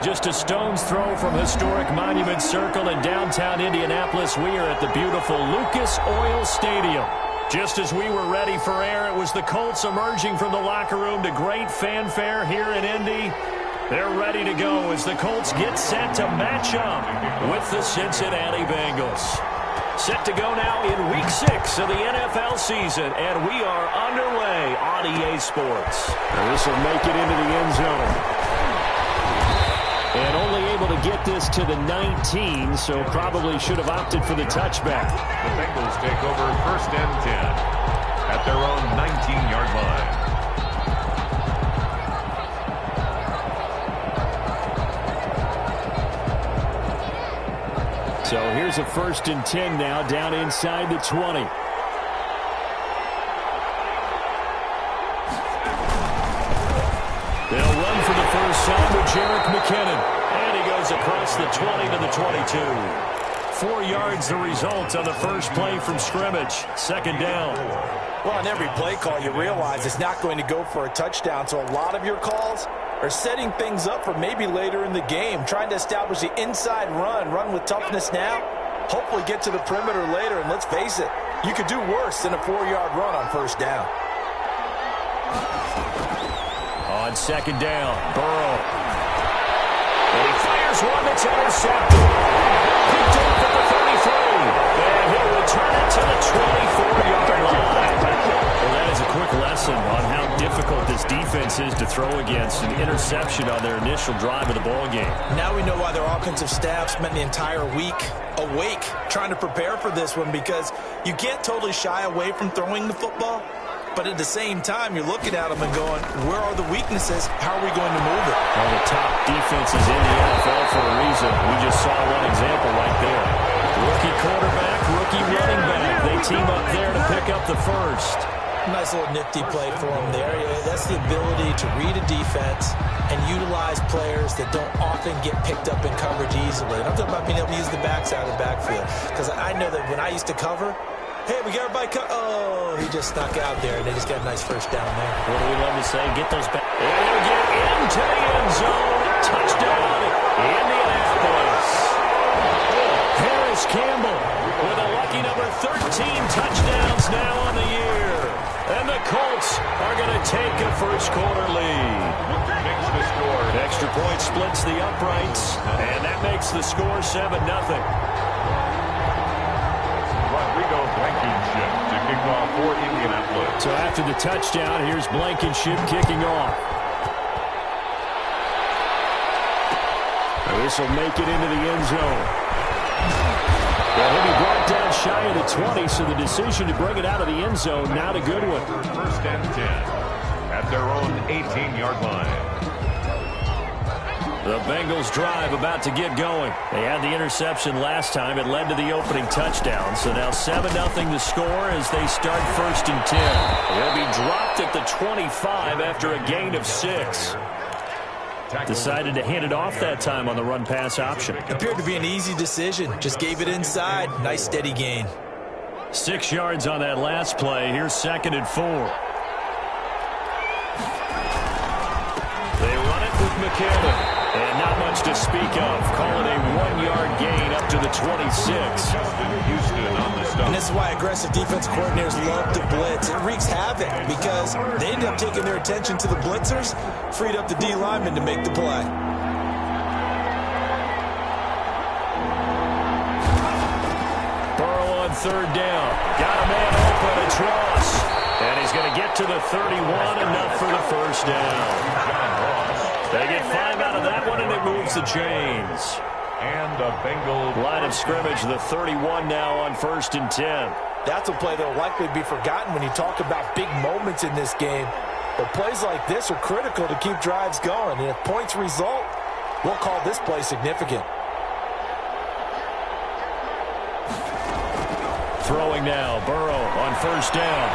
Just a stone's throw from historic Monument Circle in downtown Indianapolis. We are at the beautiful Lucas Oil Stadium. Just as we were ready for air, it was the Colts emerging from the locker room to great fanfare here in Indy. They're ready to go as the Colts get set to match up with the Cincinnati Bengals. Set to go now in Week 6 of the NFL season, and we are underway on EA Sports. And this will make it into the end zone. And only able to get this to the 19, so probably should have opted for the touchback. The Bengals take over 1st and 10 at their own 19-yard line. So here's a 1st and 10 now, down inside the 20. They'll run for the first time with Jerick McKinnon. And he goes across the 20 to the 22. 4 yards the result on the first play from scrimmage. 2nd down. Well, on every play call, you realize it's not going to go for a touchdown. So a lot of your calls are setting things up for maybe later in the game, trying to establish the inside run with toughness now, hopefully get to the perimeter later, and let's face it, you could do worse than a 4-yard run on 1st down. On 2nd down, Burrow. And he fires one that's intercepted. Picked off at the 33. And he'll return it to the 24-yard line. Well, that is a quick lesson on how difficult this defense is to throw against. An interception on their initial drive of the ball game. Now we know why their offensive staff spent the entire week awake trying to prepare for this one, because you can't totally shy away from throwing the football. But at the same time, you're looking at them and going, where are the weaknesses? How are we going to move it? Well, the top defenses in the NFL for a reason. We just saw one example right there. Rookie quarterback, rookie running back. They team up there to pick up the first. Nice little nifty play for him there. That's the ability to read a defense and utilize players that don't often get picked up in coverage easily. And I'm talking about being able to use the backside of the backfield. Because I know that when I used to cover, hey, we got everybody oh, he just snuck out there, and they just got a nice first down there. What do we love to say? Get those back. And they'll get into the end zone. Touchdown, Indianapolis. Harris Campbell with a lucky number 13 touchdowns now on the year. And the Colts are going to take a first-quarter lead. Makes the score. Extra point splits the uprights, and that makes the score 7-0. Blankenship to kick off for Indianapolis. So after the touchdown, here's Blankenship kicking off. Now this will make it into the end zone. Well, he'll be brought down shy of the 20, so the decision to bring it out of the end zone, not a good one. 1st and 10 at their own 18-yard line. The Bengals drive about to get going. They had the interception last time. It led to the opening touchdown. So now 7-0 the score as they start 1st and 10. They'll be dropped at the 25 after a gain of 6. Decided to hand it off that time on the run-pass option. Appeared to be an easy decision. Just gave it inside. Nice steady gain. 6 yards on that last play. Here's 2nd and 4. They run it with McKinnon. And not much to speak of. Call it a 1-yard gain up to the 26. And this is why aggressive defense coordinators love to blitz. It wreaks havoc because they end up taking their attention to the blitzers, freed up the D lineman to make the play. Burrow on 3rd down. Got a man open. It's Ross. And he's going to get to the 31, enough for the first down. They get 5 out of that one, and it moves the chains. And the Bengals line of scrimmage, the 31 now on 1st and 10. That's a play that will likely be forgotten when you talk about big moments in this game. But plays like this are critical to keep drives going. And if points result, we'll call this play significant. Throwing now, Burrow on 1st down.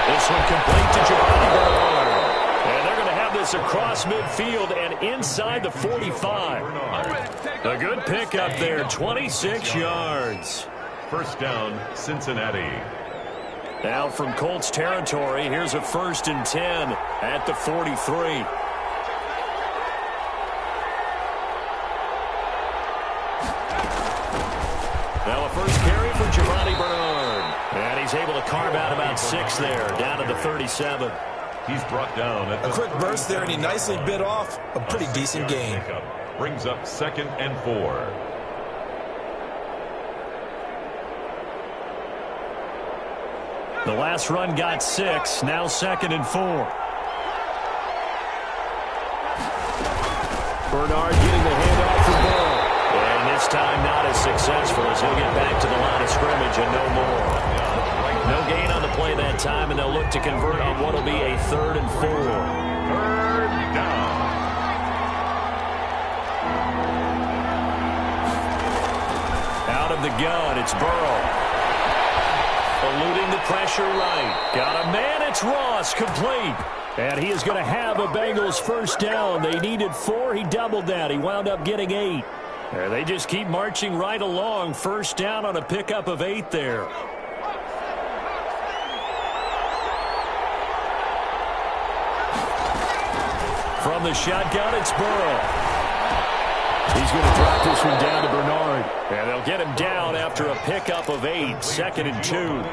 This one complete to Giovanni Bernard. And they're going to have this across midfield and inside the 45. A good pickup there, 26 yards. 1st down, Cincinnati. Now from Colts territory, here's a 1st and 10 at the 43. Now a first carry for Giovanni Bernard. And he's able to carve out about 6 there, down to the 37. He's brought down at the a quick burst there, and he nicely bit off a pretty decent gain. Brings up 2nd and 4. The last run got 6, now 2nd and 4. Bernard getting the handoff from Burrow. And this time not as successful as he'll get back to the line of scrimmage and no more. No gain on the play that time, and they'll look to convert on what will be a 3rd and 4. 3rd down. Out of the gun, it's Burrow. Eluding the pressure right. Got a man, it's Ross, complete. And he is going to have a Bengals first down. They needed 4, he doubled that. He wound up getting 8. And they just keep marching right along. First down on a pickup of 8 there. From the shotgun, it's Burrow. He's going to drop this one down to Bernard. And they'll get him down after a pickup of 8. 2nd and 2.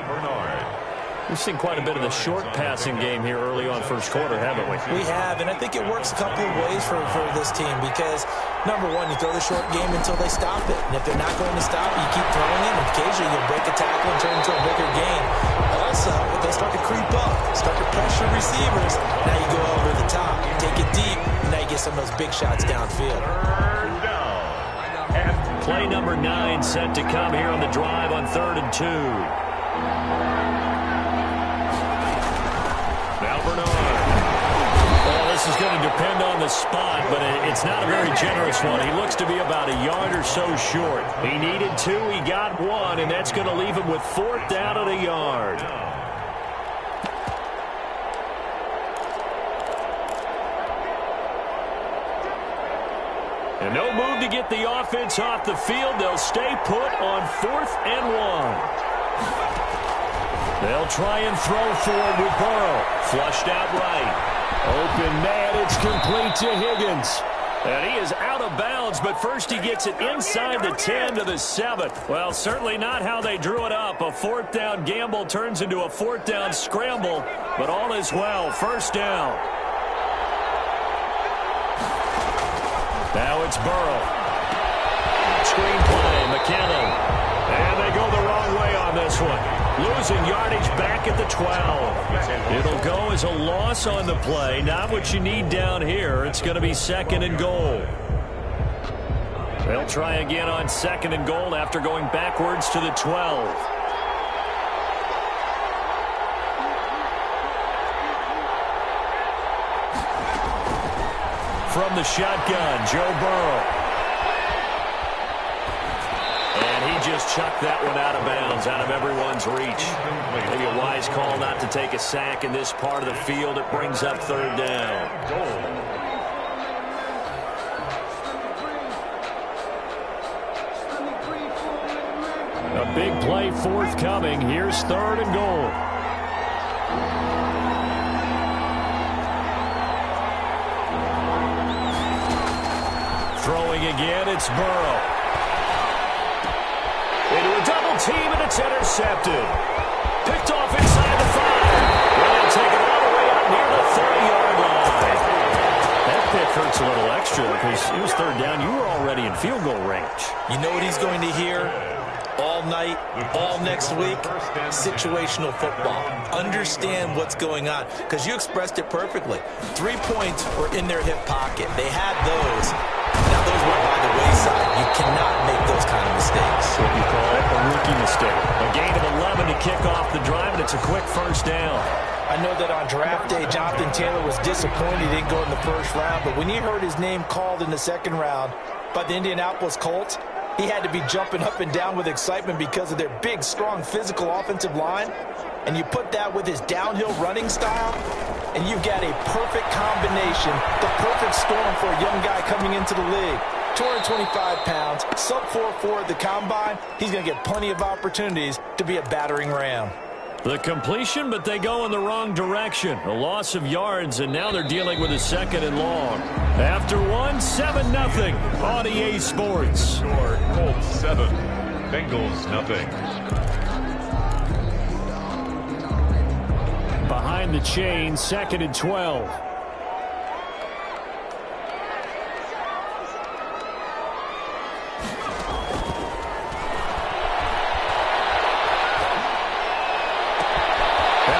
We've seen quite a bit of the short passing game here early on first quarter, haven't we? We have, and I think it works a couple of ways for this team because, number one, you throw the short game until they stop it. And if they're not going to stop it, you keep throwing it, and occasionally you'll break a tackle and turn into a bigger gain. Also, if they start to creep up, start to pressure receivers, now you go over the top, take it deep, and now you get some of those big shots downfield. Play number 9 set to come here on the drive on 3rd and 2. Now Bernard. Well, this is going to depend on the spot, but it's not a very generous one. He looks to be about a yard or so short. He needed 2, he got 1, and that's going to leave him with 4th down at a yard. And no move to get the offense off the field. They'll stay put on 4th and 1. They'll try and throw forward with Burrow. Flushed out right. Open man, it's complete to Higgins. And he is out of bounds, but first he gets it inside the 10 to the 7. Well, certainly not how they drew it up. A 4th down gamble turns into a 4th down scramble, but all is well. First down. Now it's Burrow. Screenplay, McKinnon. And they go the wrong way on this one. Losing yardage back at the 12. It'll go as a loss on the play. Not what you need down here. It's going to be 2nd and goal. They'll try again on 2nd and goal after going backwards to the 12. From the shotgun, Joe Burrow. And he just chucked that one out of bounds, out of everyone's reach. Maybe a wise call not to take a sack in this part of the field. It brings up 3rd down. A big play forthcoming. Here's 3rd and goal. Throwing again, it's Burrow. Into a double team, and it's intercepted. Picked off inside the 5. They'll take it all the way out near the 30-yard line. That pick hurts a little extra because it was 3rd down. You were already in field goal range. You know what he's going to hear all night, all next week? Situational football. Understand what's going on because you expressed it perfectly. 3 points were in their hip pocket. They had those. Now those went by the wayside. You cannot make those kind of mistakes. What you call it, a rookie mistake. A gain of 11 to kick off the drive, and it's a quick first down. I know that on draft day, Jonathan Taylor was disappointed he didn't go in the first round, but when he heard his name called in the 2nd round by the Indianapolis Colts, he had to be jumping up and down with excitement because of their big, strong, physical offensive line. And you put that with his downhill running style, and you've got a perfect combination, the perfect storm for a young guy coming into the league. 225 pounds, sub 4.4 at the combine. He's going to get plenty of opportunities to be a battering ram. The completion, but they go in the wrong direction. A loss of yards, and now they're dealing with a 2nd and long. After one, 7-0 on EA Sports. Colts 7, Bengals, nothing. Behind the chain, 2nd and 12. Now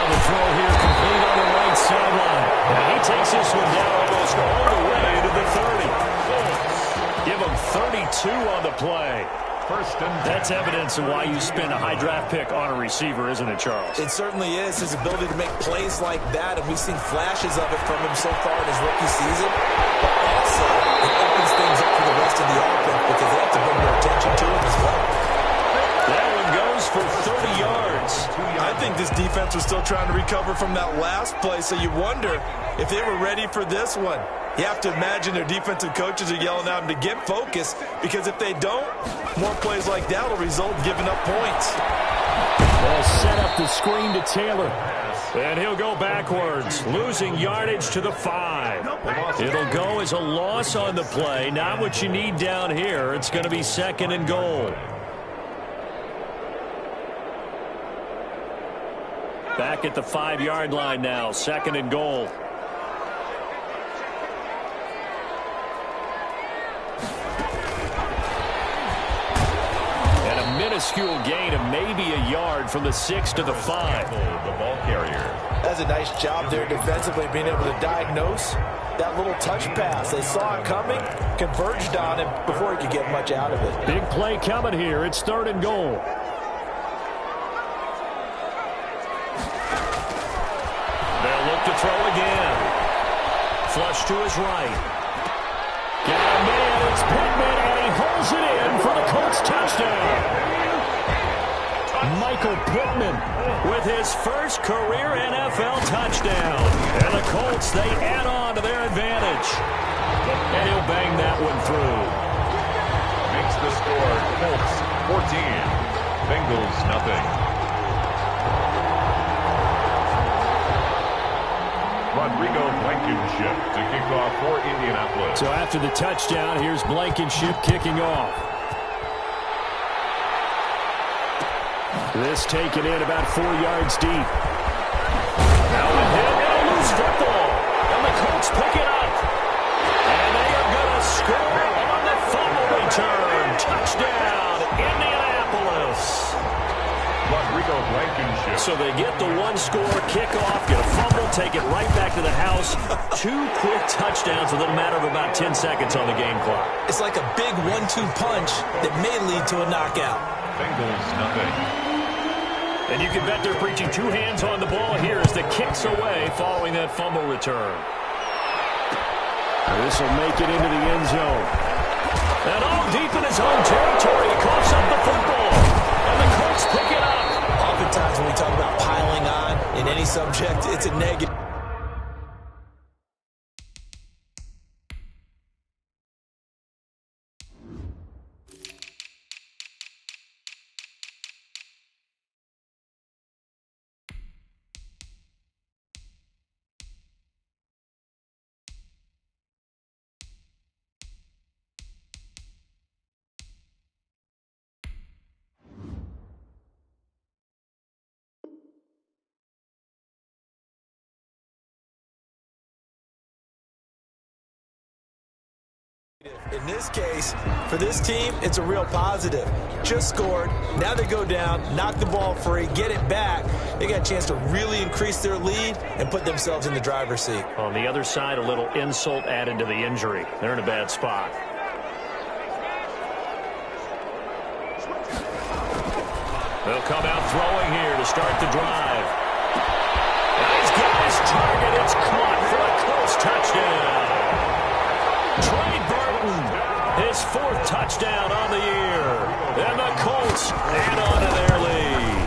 the throw here complete on the right sideline. And he takes this one down almost all the way to the 30. Give him 32 on the play. First and 10. That's evidence of why you spend a high draft pick on a receiver, isn't it, Charles? It certainly is. His ability to make plays like that, and we've seen flashes of it from him so far in his rookie season. But also, it opens things up for the rest of the offense because they have to bring more attention to him as well. That one goes for 30 yards. I think this defense was still trying to recover from that last play, so you wonder if they were ready for this one. You have to imagine their defensive coaches are yelling at them to get focused, because if they don't, more plays like that will result in giving up points. They'll set up the screen to Taylor. And he'll go backwards, losing yardage to the 5. It'll go as a loss on the play. Not what you need down here. It's going to be 2nd and goal. Back at the 5-yard line now, 2nd and goal. And a minuscule gain of maybe a yard from the 6 to the 5. The ball carrier. That's a nice job there defensively, being able to diagnose that little touch pass. They saw it coming, converged on him before he could get much out of it. Big play coming here. It's 3rd and goal. They'll look to throw again. Flush to his right. Got a man. It's Pittman, and he holds it in for the Colts touchdown. Michael Pittman with his first career NFL touchdown. And the Colts, they add on to their advantage. And he'll bang that one through. Makes the score Colts 14. Bengals, nothing. Rodrigo Blankenship to kick off for Indianapolis. So after the touchdown, here's Blankenship kicking off. This taken in about 4 yards deep. Now a hit and a loose football. And the Colts pick it up. And they are going to score on the fumble return. Touchdown, Indianapolis. Rodrigo Blankenship. So they get the one-score kickoff, get a fumble, take it right back to the house. 2 quick touchdowns within a matter of about 10 seconds on the game clock. It's like a big 1-2 punch that may lead to a knockout. Bengals, nothing. And you can bet they're preaching 2 hands on the ball here as the kick's away following that fumble return. This will make it into the end zone. And all deep in his own territory, he coughs up the football. And the Colts pick it up. Oftentimes when we talk about piling on in any subject, it's a negative. In this case, for this team, it's a real positive. Just scored. Now they go down, knock the ball free, get it back. They got a chance to really increase their lead and put themselves in the driver's seat. On the other side, a little insult added to the injury. They're in a bad spot. They'll come out throwing here to start the drive. And he's got his target. It's caught for a Colts touchdown. Trey Burton, his 4th touchdown on the year. And the Colts add on to their lead.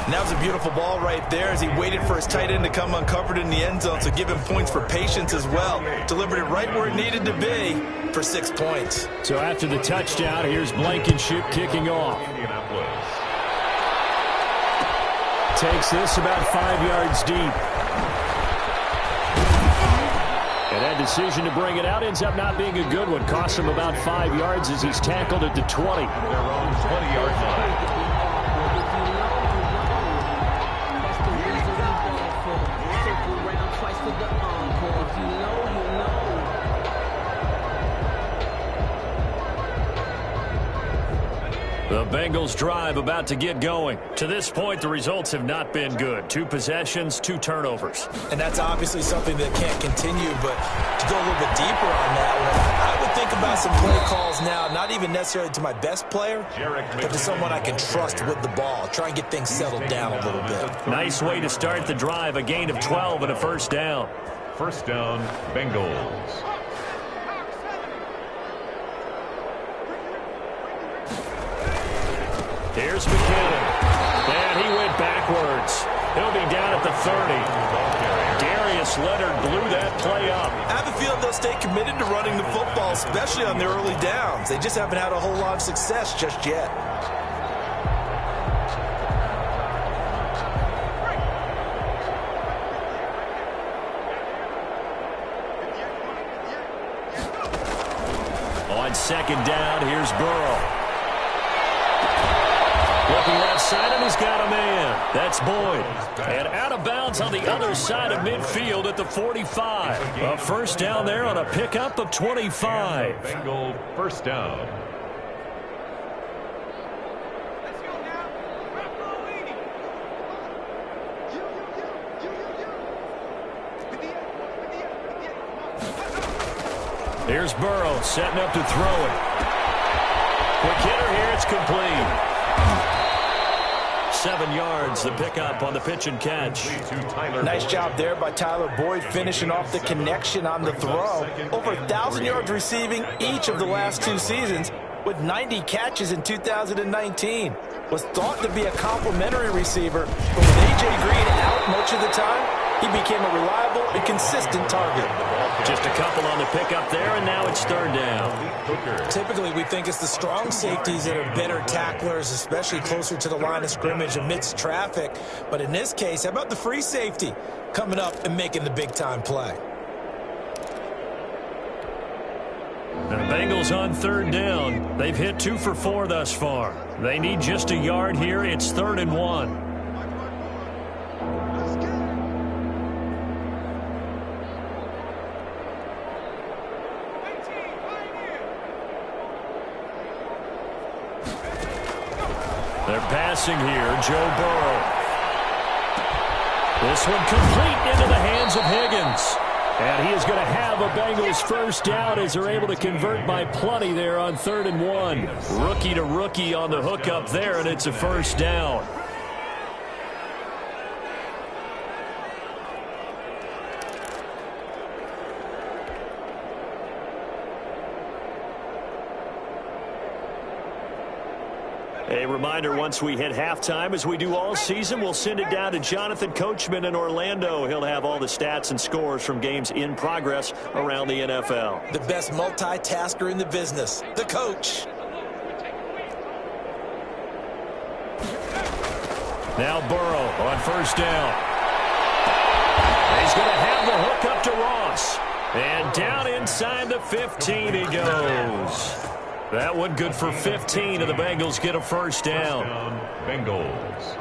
And that was a beautiful ball right there as he waited for his tight end to come uncovered in the end zone, so give him points for patience as well. Delivered it right where it needed to be for 6 points. So after the touchdown, here's Blankenship kicking off. Takes this about 5 yards deep. And And that decision to bring it out ends up not being a good one. Costs him about 5 yards as he's tackled at the 20. Their own 20-yard line. The Bengals drive about to get going. To this point, the results have not been good. 2 possessions, 2 turnovers. And that's obviously something that can't continue, but to go a little bit deeper on that one, I would think about some play calls now, not even necessarily to my best player, but to someone I can trust with the ball. Try and get things settled down a little bit. Nice way to start the drive, a gain of 12 and a first down. First down, Bengals. Here's McKinnon. And he went backwards. He'll be down at the 30. Darius Leonard blew that play up. I have a feeling they'll stay committed to running the football, especially on their early downs. They just haven't had a whole lot of success just yet. On second down, here's Burrow. Looking left side, and he's got a man. That's Boyd. And out of bounds on the other side of midfield at the 45. A first down there on a pickup of 25. Bengal first down. Here's Burrow setting up to throw it. Quick hitter here, it's complete. 7 yards, the pickup on the pitch and catch. Nice job there by Tyler Boyd, finishing off the connection on the throw. Over 1,000 yards receiving each of the last 2 seasons, with 90 catches in 2019. Was thought to be a complimentary receiver, but with A.J. Green out much of the time, he became a reliable and consistent target. Just a couple on the pickup there, and now it's third down. Typically, we think it's the strong safeties that are better tacklers, especially closer to the line of scrimmage amidst traffic. But in this case, how about the free safety coming up and making the big-time play? The Bengals on third down. They've hit 2 for 4 thus far. They need just a yard here. It's 3rd and 1. They're passing here, Joe Burrow. This one complete into the hands of Higgins. And he is going to have a Bengals first down as they're able to convert by plenty there on 3rd and 1. Rookie to rookie on the hookup there, and it's a first down. A reminder, once we hit halftime, as we do all season, we'll send it down to Jonathan Coachman in Orlando. He'll have all the stats and scores from games in progress around the NFL. The best multitasker in the business, the coach. Now Burrow on first down. He's going to have the hook up to Ross. And down inside the 15 he goes. That one good for 15, and the Bengals get a first down. Bengals.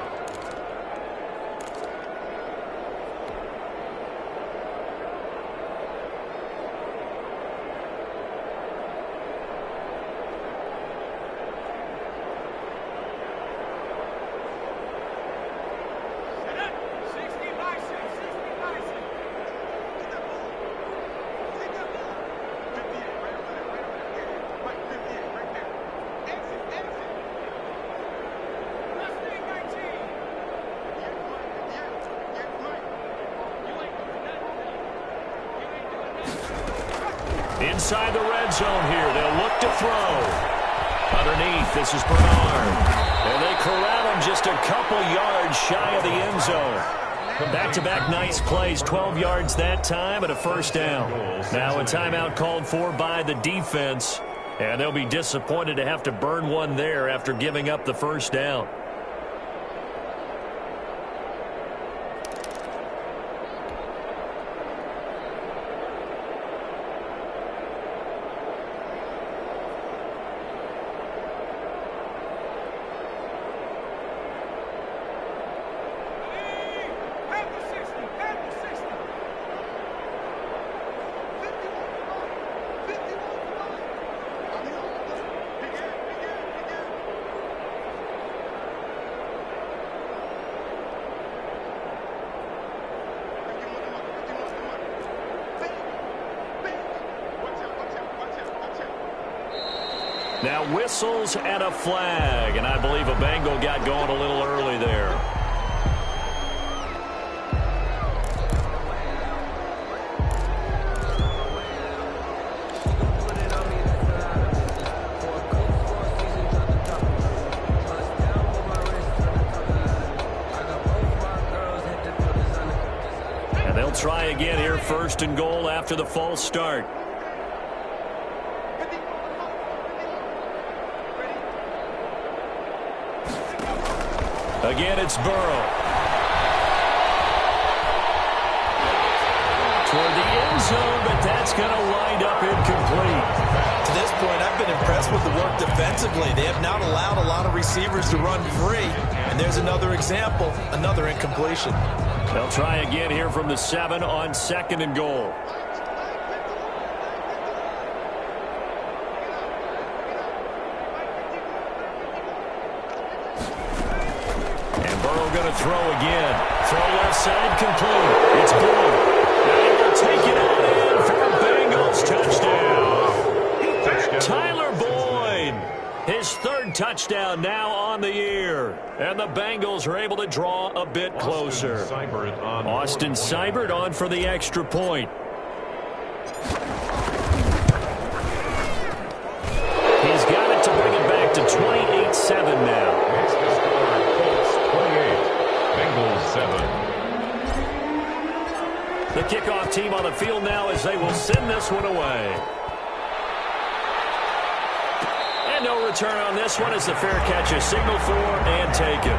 Inside the red zone here, they'll look to throw. Underneath, this is Bernard. And they corral him just a couple yards shy of the end zone. Back-to-back nice plays, 12 yards that time and a first down. Now a timeout called for by the defense, and they'll be disappointed to have to burn one there after giving up the first down. Now whistles and a flag, and I believe a Bengal got going a little early there. And they'll try again here, first and goal after the false start. Again, it's Burrow. Toward the end zone, but that's going to wind up incomplete. To this point, I've been impressed with the work defensively. They have not allowed a lot of receivers to run free. And there's another example, another incompletion. They'll try again here from the 7 on second and goal. Going to throw again. Throw left side complete. It's Boyd. And he'll take it on in for a Bengals touchdown. Tyler Boyd. His third touchdown now on the year. And the Bengals are able to draw a bit closer. Austin Seibert on for the extra point. He's got it to bring it back to 28-7 now. The kickoff team on the field now as they will send this one away. And no return on this one as the fair catch is signaled for and taken.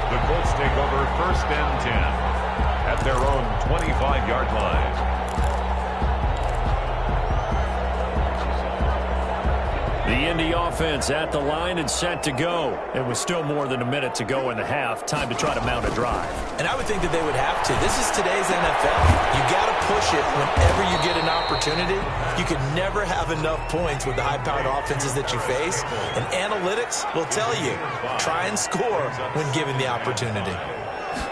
The Colts take over first and 10 at their own 25-yard line. The Indy offense at the line and set to go. It was still more than a minute to go in the half. Time to try to mount a drive. And I would think that they would have to. This is today's NFL. You got to push it whenever you get an opportunity. You can never have enough points with the high-powered offenses that you face. And analytics will tell you, try and score when given the opportunity.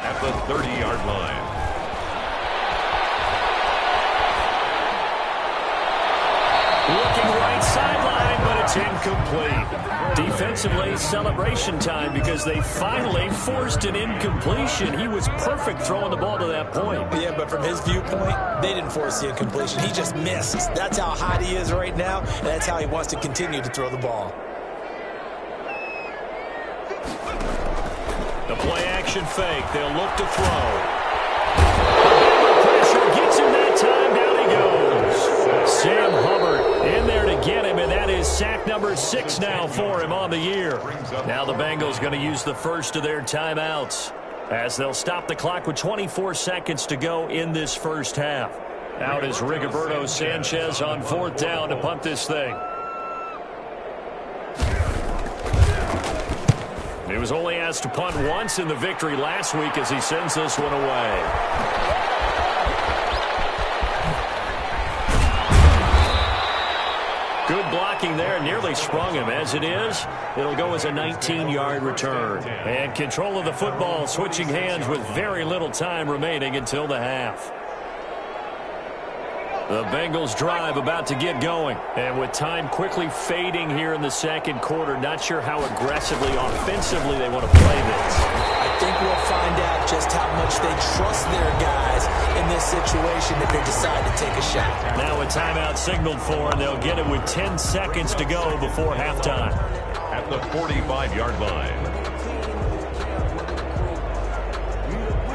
At the 30-yard line. Looking right sideline, but it's incomplete. Defensively, celebration time because they finally forced an incompletion. He was perfect throwing the ball to that point. Yeah, but from his viewpoint, they didn't force the incompletion. He just missed. That's how hot he is right now, and that's how he wants to continue to throw the ball. The play-action fake. They'll look to throw. Pressure gets him that time. Down he goes. Sam Hubbard in there to get him, and that is sack number 6 now for him on the year. Now the Bengals going to use the first of their timeouts as they'll stop the clock with 24 seconds to go in this first half. Out is Rigoberto Sanchez on 4th down to punt this thing. He was only asked to punt once in the victory last week as he sends this one away. Good blocking there, nearly sprung him. As it is, it'll go as a 19-yard return. And control of the football, switching hands with very little time remaining until the half. The Bengals drive about to get going. And with time quickly fading here in the second quarter, not sure how aggressively, offensively they want to play this. I think we'll find out just how much they trust their guys in this situation if they decide to take a shot. Now a timeout signaled for, and they'll get it with 10 seconds to go before halftime. At the 45-yard line.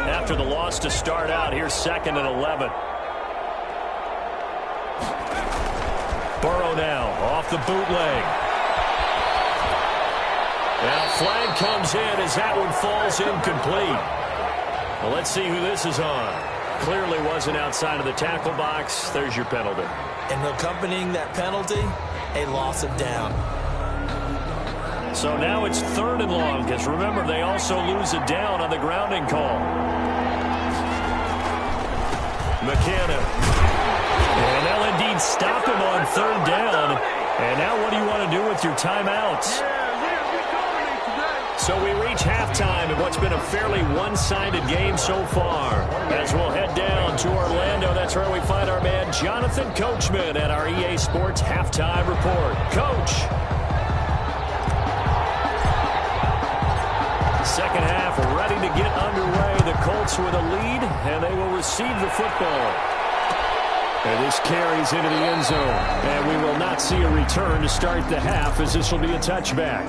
After the loss to start out, here's 2nd and 11. Burrow now off the bootleg. Now flag comes in as that one falls incomplete. Well, let's see who this is on. Clearly wasn't outside of the tackle box. There's your penalty. And accompanying that penalty, a loss of down. So now it's 3rd and long, because remember, they also lose a down on the grounding call. McKenna. And they'll indeed stop him on 3rd down. And now what do you want to do with your timeouts? So we reach halftime in what's been a fairly one-sided game so far. As we'll head down to Orlando, that's where we find our man Jonathan Coachman at our EA Sports Halftime Report. Coach. Second half ready to get underway. The Colts with a lead, and they will receive the football. And this carries into the end zone. And we will not see a return to start the half, as this will be a touchback.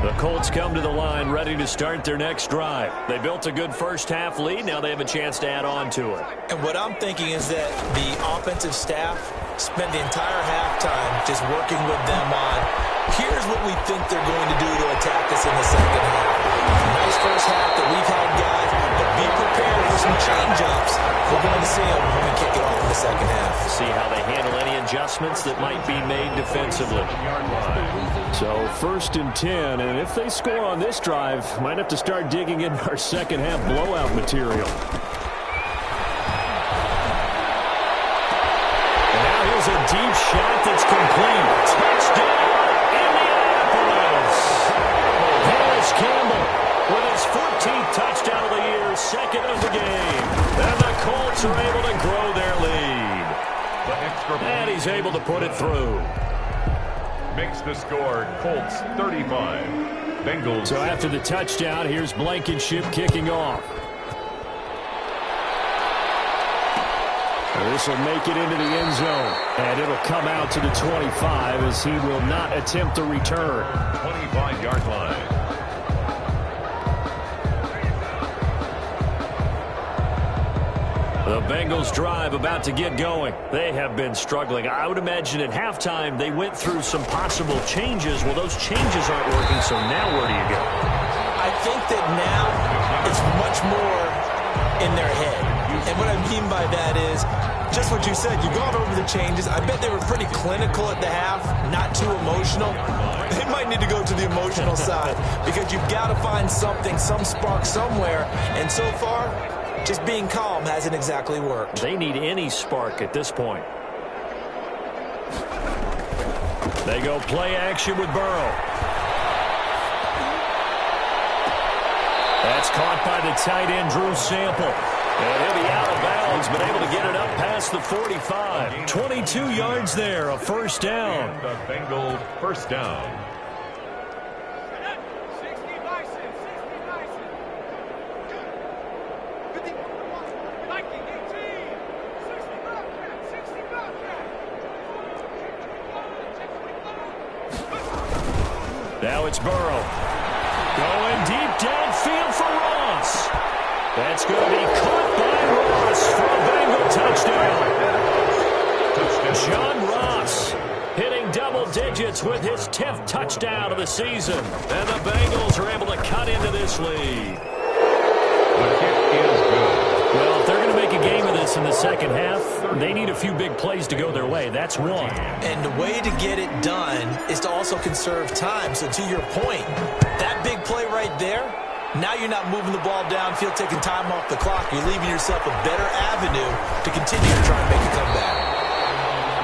The Colts come to the line ready to start their next drive. They built a good first-half lead. Now they have a chance to add on to it. And what I'm thinking is that the offensive staff spent the entire halftime just working with them on, here's what we think they're going to do to attack us in the second half. Nice first half that we've had, guys, but be prepared for some change-ups. We're going to see them when we kick it off in the second half. See how they handle any adjustments that might be made defensively. So 1st and 10, and if they score on this drive, might have to start digging in our second half blowout material. And now here's a deep shot that's complete. Touchdown, Indianapolis! Harris Campbell with his 14th touchdown of the year, second of the game. And the Colts are able to grow their lead. And he's able to put it through. Makes the score Colts 35. Bengals. So after the touchdown, here's Blankenship kicking off. This will make it into the end zone. And it'll come out to the 25 as he will not attempt a return. 25-yard line. The Bengals drive about to get going. They have been struggling. I would imagine at halftime they went through some possible changes. Well, those changes aren't working, so now where do you go? I think that now it's much more in their head. And what I mean by that is just what you said. You've gone over the changes. I bet they were pretty clinical at the half, not too emotional. They might need to go to the emotional side because you've got to find something, some spark somewhere. And so far, just being calm hasn't exactly worked. They need any spark at this point. They go play action with Burrow. That's caught by the tight end, Drew Sample. And he'll be out of bounds, but able to get it up past the 45. 22 yards there, a first down. And the Bengals first down. Now it's Burrow. Going deep downfield for Ross. That's going to be caught by Ross for a Bengal touchdown. John Ross hitting double digits with his 10th touchdown of the season. And the Bengals are able to cut into this lead. The kick is good. Well, if they're going to make a game of this in the second half, they need a few big plays to go their way. That's one. And the way to get it done is to also conserve time. So to your point, that big play right there, now you're not moving the ball downfield, taking time off the clock. You're leaving yourself a better avenue to continue to try and make a comeback.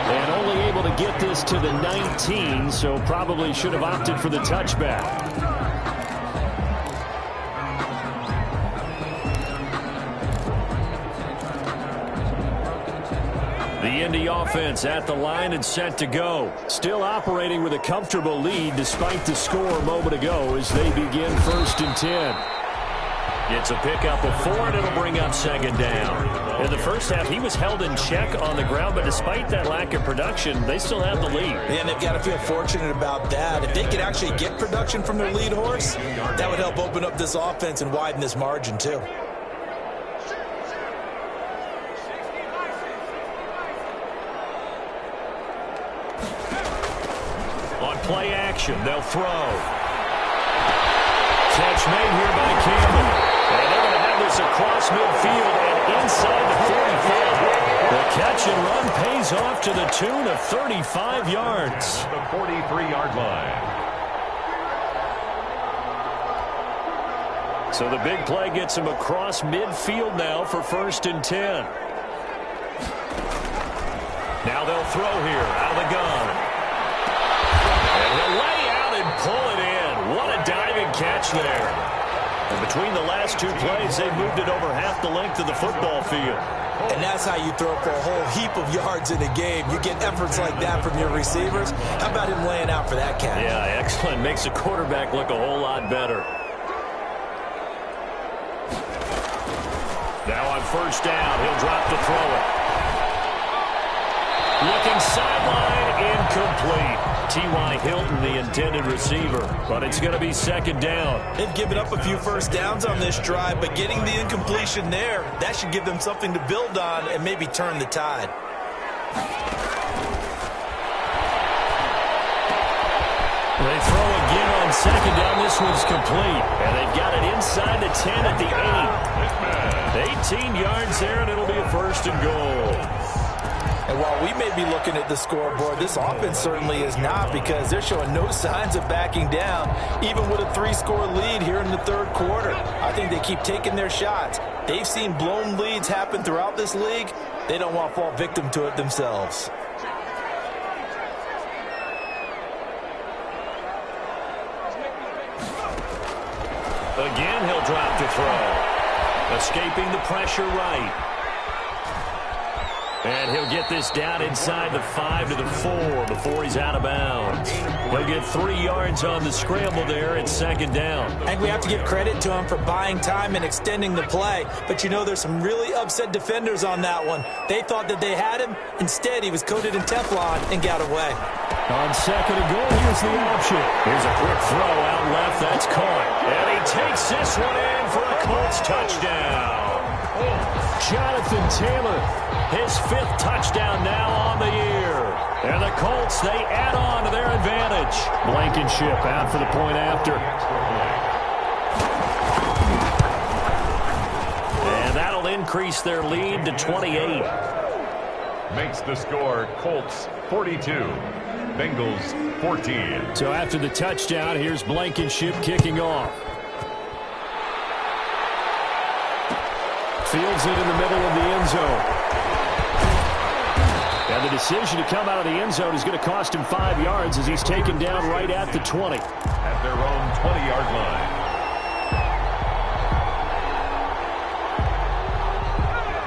And only able to get this to the 19, so probably should have opted for the touchback. The Indy offense at the line and set to go. Still operating with a comfortable lead despite the score a moment ago as they begin 1st and 10. It's a pickup of 4, and it'll bring up second down. In the first half, he was held in check on the ground, but despite that lack of production, they still have the lead. And they've got to feel fortunate about that. If they could actually get production from their lead horse, that would help open up this offense and widen this margin too. Play action. They'll throw. Catch made here by Campbell. And they're going to have this across midfield and inside the 45. The catch and run pays off to the tune of 35 yards. The 43-yard line. So the big play gets him across midfield now for 1st and 10. Now they'll throw here out of the gun. He'll lay out and pull it in. What a diving catch there. And between the last two plays, they've moved it over half the length of the football field. And that's how you throw for a whole heap of yards in a game. You get efforts like that from your receivers. How about him laying out for that catch? Yeah, excellent. Makes the quarterback look a whole lot better. Now on first down, he'll drop to throw it. Looking sideline, incomplete. T.Y. Hilton, the intended receiver, but it's going to be second down. They've given up a few first downs on this drive, but getting the incompletion there, that should give them something to build on and maybe turn the tide. They throw again on second down. This one's complete, and they've got it inside the 10 at the 8. 18 yards there, and it'll be a first and goal. And while we may be looking at the scoreboard, this offense certainly is not, because they're showing no signs of backing down, even with a 3-score lead here in the third quarter. I think they keep taking their shots. They've seen blown leads happen throughout this league. They don't want to fall victim to it themselves. Again, he'll drop to throw. Escaping the pressure right. And he'll get this down inside the 5 to the 4 before he's out of bounds. He'll get 3 yards on the scramble there at second down. I think we have to give credit to him for buying time and extending the play. But, you know, there's some really upset defenders on that one. They thought that they had him. Instead, he was coated in Teflon and got away. On second and goal, here's the option. Here's a quick throw out left. That's caught. And he takes this one in for a Colts touchdown. Jonathan Taylor, his 5th touchdown now on the year. And the Colts, they add on to their advantage. Blankenship out for the point after. And that'll increase their lead to 28. Makes the score Colts 42, Bengals 14. So after the touchdown, here's Blankenship kicking off. Fields it in the middle of the end zone. And the decision to come out of the end zone is going to cost him 5 yards as he's taken down right at the 20. At their own 20-yard line.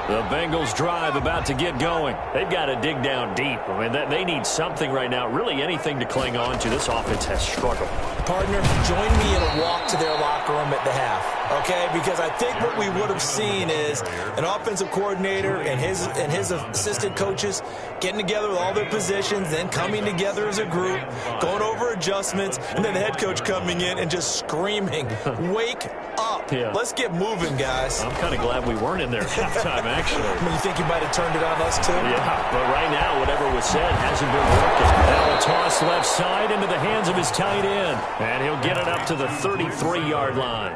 The Bengals drive about to get going. They've got to dig down deep. I mean, they need something right now, really anything to cling on to. This offense has struggled. Partner, join me in a walk to their locker room at the half, okay? Because I think what we would have seen is an offensive coordinator and his assistant coaches getting together with all their positions, then coming together as a group, going over adjustments, and then the head coach coming in and just screaming, wake up. Yeah. Let's get moving, guys. I'm kind of glad we weren't in there at halftime, actually. You think you might have turned it on us, too? Yeah, but right now, whatever was said hasn't been working. Now a toss left side into the hands of his tight end. And he'll get it up to the 33-yard line.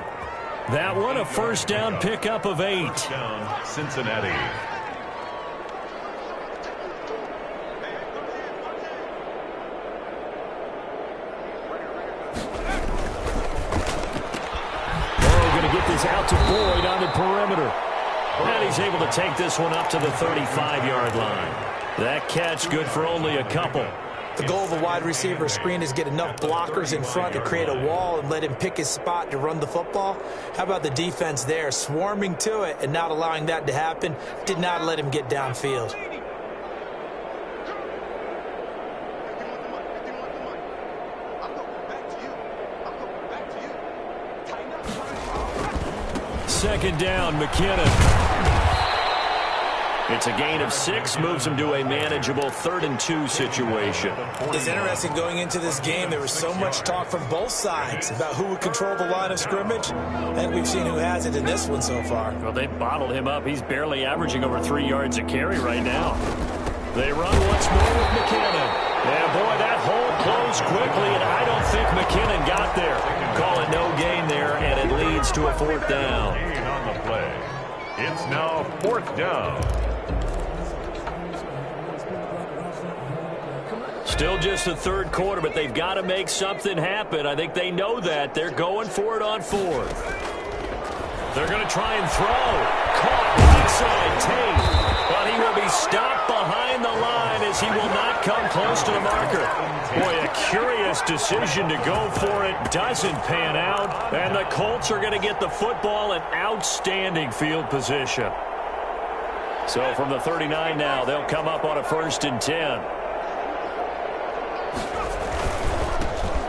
That one, a first down pickup of 8. Down Cincinnati. Out to Boyd on the perimeter. And he's able to take this one up to the 35-yard line. That catch good for only a couple. The goal of a wide receiver screen is get enough blockers in front to create a wall and let him pick his spot to run the football. How about the defense there, swarming to it and not allowing that to happen? Did not let him get downfield. Second down, McKinnon. It's a gain of 6, moves him to a manageable 3rd and 2 situation. It's interesting going into this game. There was so much talk from both sides about who would control the line of scrimmage. And we've seen who has it in this one so far. Well, they bottled him up. He's barely averaging over 3 yards a carry right now. They run once more with McKinnon. Yeah, boy, that hole closed quickly, and I don't think McKinnon got there. Call it no gain there, and it leads to a 4th down. On the play. It's now 4th down. Still just the third quarter, but they've got to make something happen. I think they know that. They're going for it on 4th. They're going to try and throw. Caught right side Tate. But he will be stopped behind the line as he will not come close to the marker. Boy, a curious decision to go for it. Doesn't pan out. And the Colts are going to get the football in outstanding field position. So from the 39 now, they'll come up on a 1st and 10.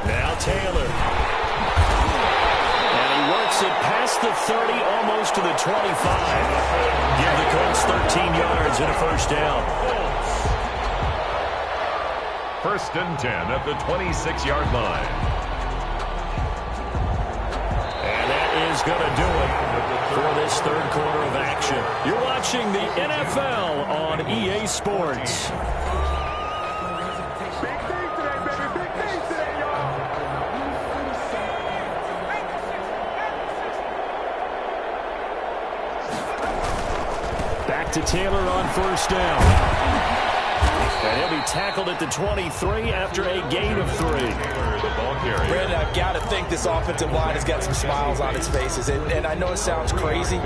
Now Taylor. And he works it past the 30, almost to the 25. Give the Colts 13 yards and a 1st down. 1st and 10 at the 26-yard line. And that is going to do it for this 3rd quarter of action. You're watching the NFL on EA Sports. Back to Taylor on 1st down. And he'll be tackled at the 23 after a gain of 3. Brandon, I've got to think this offensive line has got some smiles on its faces. And I know it sounds crazy,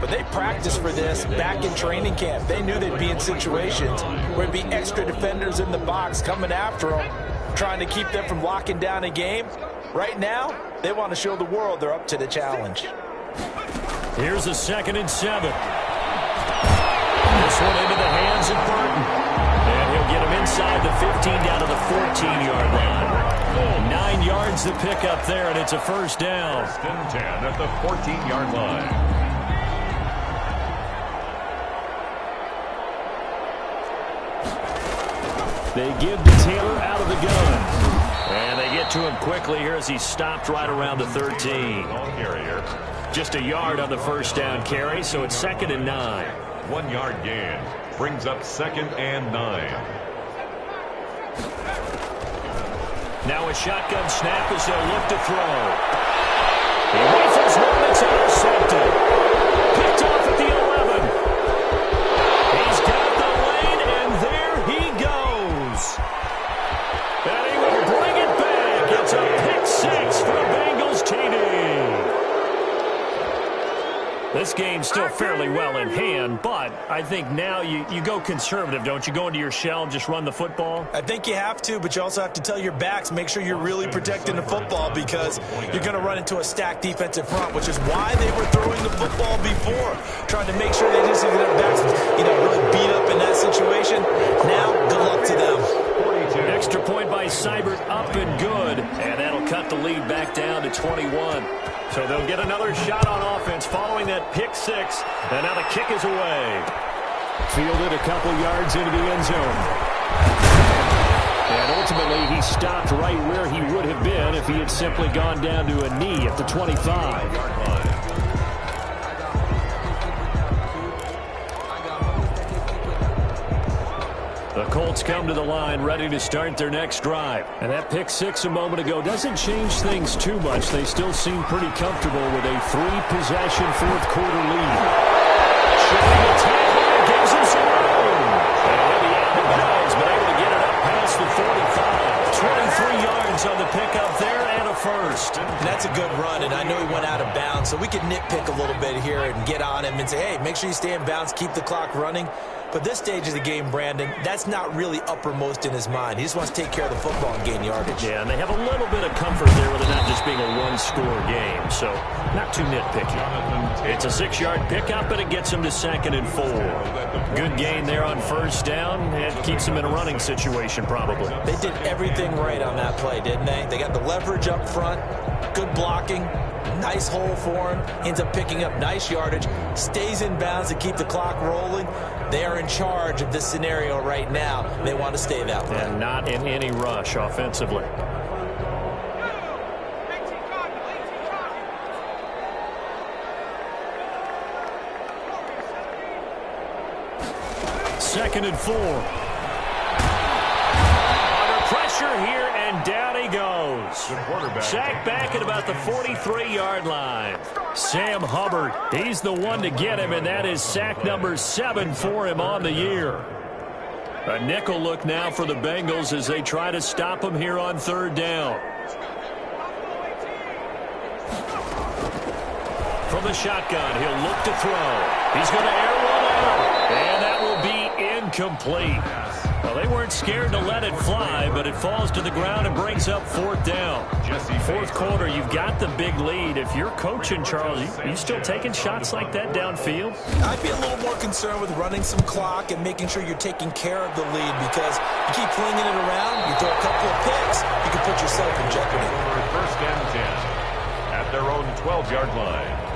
but they practiced for this back in training camp. They knew they'd be in situations where there'd be extra defenders in the box coming after them, trying to keep them from locking down a game. Right now, they want to show the world they're up to the challenge. Here's a 2nd and 7. This one into the hands of Burton. And he'll get him inside the 15 down to the 14-yard line. 9 yards to pick up there, and it's a 1st down. 1st and 10 at the 14-yard line. They give to Taylor out of the gun. And they get to him quickly here as he stopped right around the 13. Just a yard on the 1st down carry, so it's 2nd and 9. 1-yard gain brings up 2nd and 9. Now a shotgun snap as they'll look to throw. He rifles one that's intercepted. Picked off at the 11. He's got the lane, and there he goes. And he will bring it back. It's a pick 6 for a Bengals TD. This game's still fairly well in hand, but I think now you go conservative, don't you? Go into your shell and just run the football? I think you have to, but you also have to tell your backs, make sure you're really protecting the football because you're going to run into a stacked defensive front, which is why they were throwing the football before, trying to make sure they just get their backs, really beat up in that situation. Now, good luck to them. Extra point by Seibert, up and good, and that'll cut the lead back down to 21. So they'll get another shot on offense following that pick 6, and now the kick is away. Fielded a couple yards into the end zone. And ultimately, he stopped right where he would have been if he had simply gone down to a knee at the 25. The Colts come to the line ready to start their next drive. And that pick 6 a moment ago doesn't change things too much. They still seem pretty comfortable with a 3-possession 4th quarter lead. Showing a tackle and gives him some room. And he had the guys, but able to get it up past the 45. 23 yards on the pickup there and a 1st. And that's a good run, and I know he went out of bounds, so we could nitpick a little bit here and get on him and say, hey, make sure you stay in bounds, keep the clock running. But this stage of the game, Brandon, that's not really uppermost in his mind. He just wants to take care of the football and gain yardage. Yeah, and they have a little bit of comfort there with it not just being a 1-score game, so not too nitpicky. It's a 6-yard pickup, and it gets him to 2nd and 4. Good gain there on 1st down, and keeps him in a running situation probably. They did everything right on that play, didn't they? They got the leverage up front, good blocking, nice hole for him, ends up picking up nice yardage, stays in bounds to keep the clock rolling. They are in charge of this scenario right now. They want to stay that way. And not in any rush offensively. Second and 4. Under pressure here, and down he goes. Sacked back at about the 43-yard line. Sam Hubbard, he's the one to get him, and that is sack number 7 for him on the year. A nickel look now for the Bengals as they try to stop him here on 3rd down. From the shotgun, he'll look to throw. He's going to air one out, and that will be incomplete. Well, they weren't scared to let it fly, but it falls to the ground and brings up fourth down. Fourth quarter, you've got the big lead. If you're coaching, Charles, you still taking shots like that downfield? I'd be a little more concerned with running some clock and making sure you're taking care of the lead, because you keep flinging it around, you throw a couple of picks, you can put yourself in jeopardy. First and 10 at their own 12-yard line.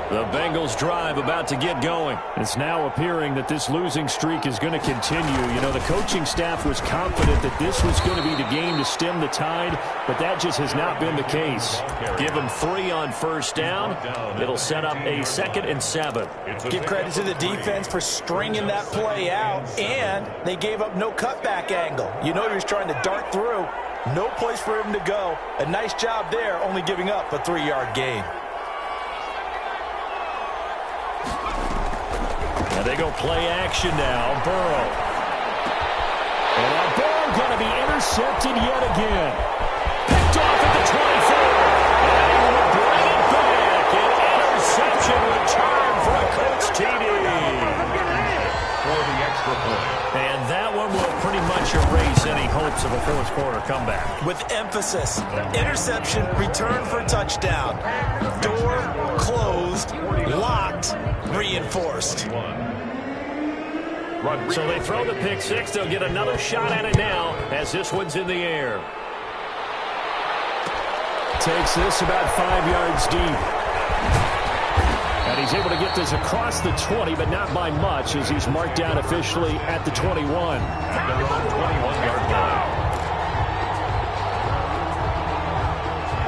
The Bengals drive about to get going. It's now appearing that this losing streak is going to continue. You know, the coaching staff was confident that this was going to be the game to stem the tide, but that just has not been the case. Give them 3 on first down. It'll set up a 2nd and 7. Give credit to the defense for stringing that play out, and they gave up no cutback angle. You know, he was trying to dart through. No place for him to go. A nice job there, only giving up a 3-yard gain. And they go play action now. Burrow. And that ball going to be intercepted yet again. Picked off at the 24. And he will bring it back. An interception return for a Colts TD. For the extra point. And that one will pretty much erase any hopes of a fourth quarter comeback. With emphasis, interception, return for touchdown. Door closed, locked, reinforced. So they throw the pick six. They'll get another shot at it now as this one's in the air. Takes this about 5 yards deep. And he's able to get this across the 20, but not by much, as he's marked down officially at the 21. At their own 21-yard line.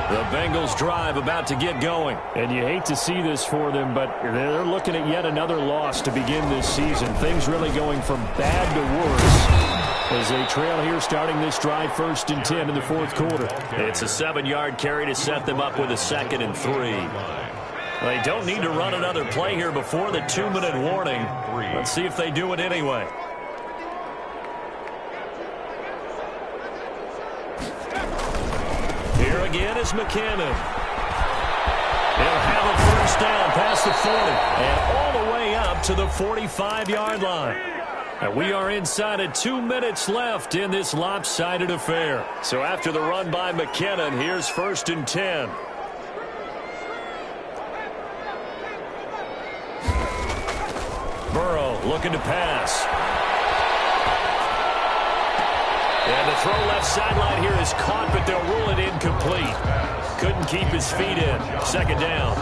The Bengals drive about to get going. And you hate to see this for them, but they're looking at yet another loss to begin this season. Things really going from bad to worse as they trail here starting this drive 1st and 10 in the fourth quarter. It's a 7-yard carry to set them up with a 2nd and 3. They don't need to run another play here before the 2-minute warning. Let's see if they do it anyway. Here again is McKinnon. He'll have a first down past the 40 and all the way up to the 45-yard line. And we are inside of 2 minutes left in this lopsided affair. So after the run by McKinnon, here's 1st and 10. Burrow looking to pass. And the throw left sideline here is caught, but they'll rule it incomplete. Couldn't keep his feet in. 2nd down.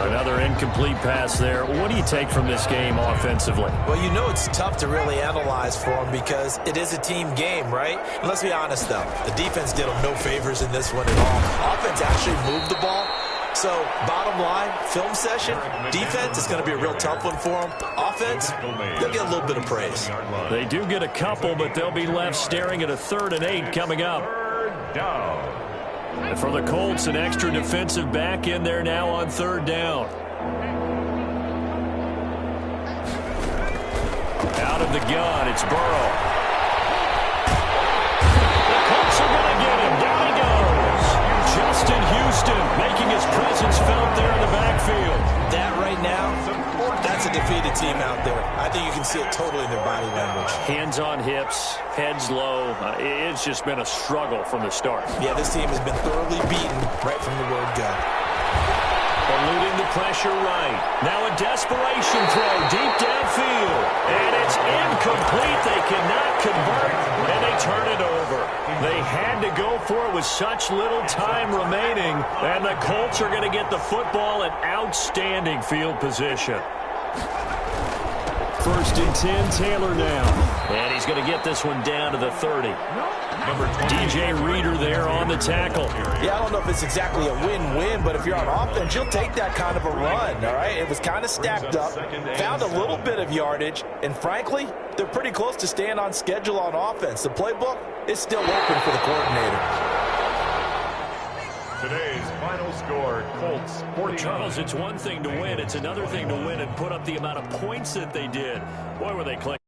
Another incomplete pass there. What do you take from this game offensively? Well, you know it's tough to really analyze for them because it is a team game, right? And let's be honest, though. The defense did them no favors in this one at all. Offense actually moved the ball. So, bottom line, film session, defense is going to be a real tough one for them. Offense, they'll get a little bit of praise. They do get a couple, but they'll be left staring at a 3rd and 8 coming up. And for the Colts, an extra defensive back in there now on 3rd down. Out of the gun, it's Burrow. The Colts are going to get him. Down he goes. Justin Houston making his presence felt there in the backfield. That right now, that's a defeated team out there. I think you can see it totally in their body language. Hands on hips, heads low. It's just been a struggle from the start. Yeah, this team has been thoroughly beaten right from the word go. Eluding the pressure right. Now a desperation throw deep downfield. And it's incomplete. They cannot convert, and they turn it over. They had to go for it with such little time remaining, and the Colts are going to get the football in outstanding field position. 1st and 10, Taylor now. And he's going to get this one down to the 30. DJ Reader there on the tackle. Yeah, I don't know if it's exactly a win-win, but if you're on offense, you'll take that kind of a run, all right? It was kind of stacked up, found a little bit of yardage, and frankly, they're pretty close to staying on schedule on offense. The playbook is still open for the coordinator. Today's final score, Colts 49. Charles, it's one thing to win. It's another thing to win and put up the amount of points that they did. Boy, were they clicking.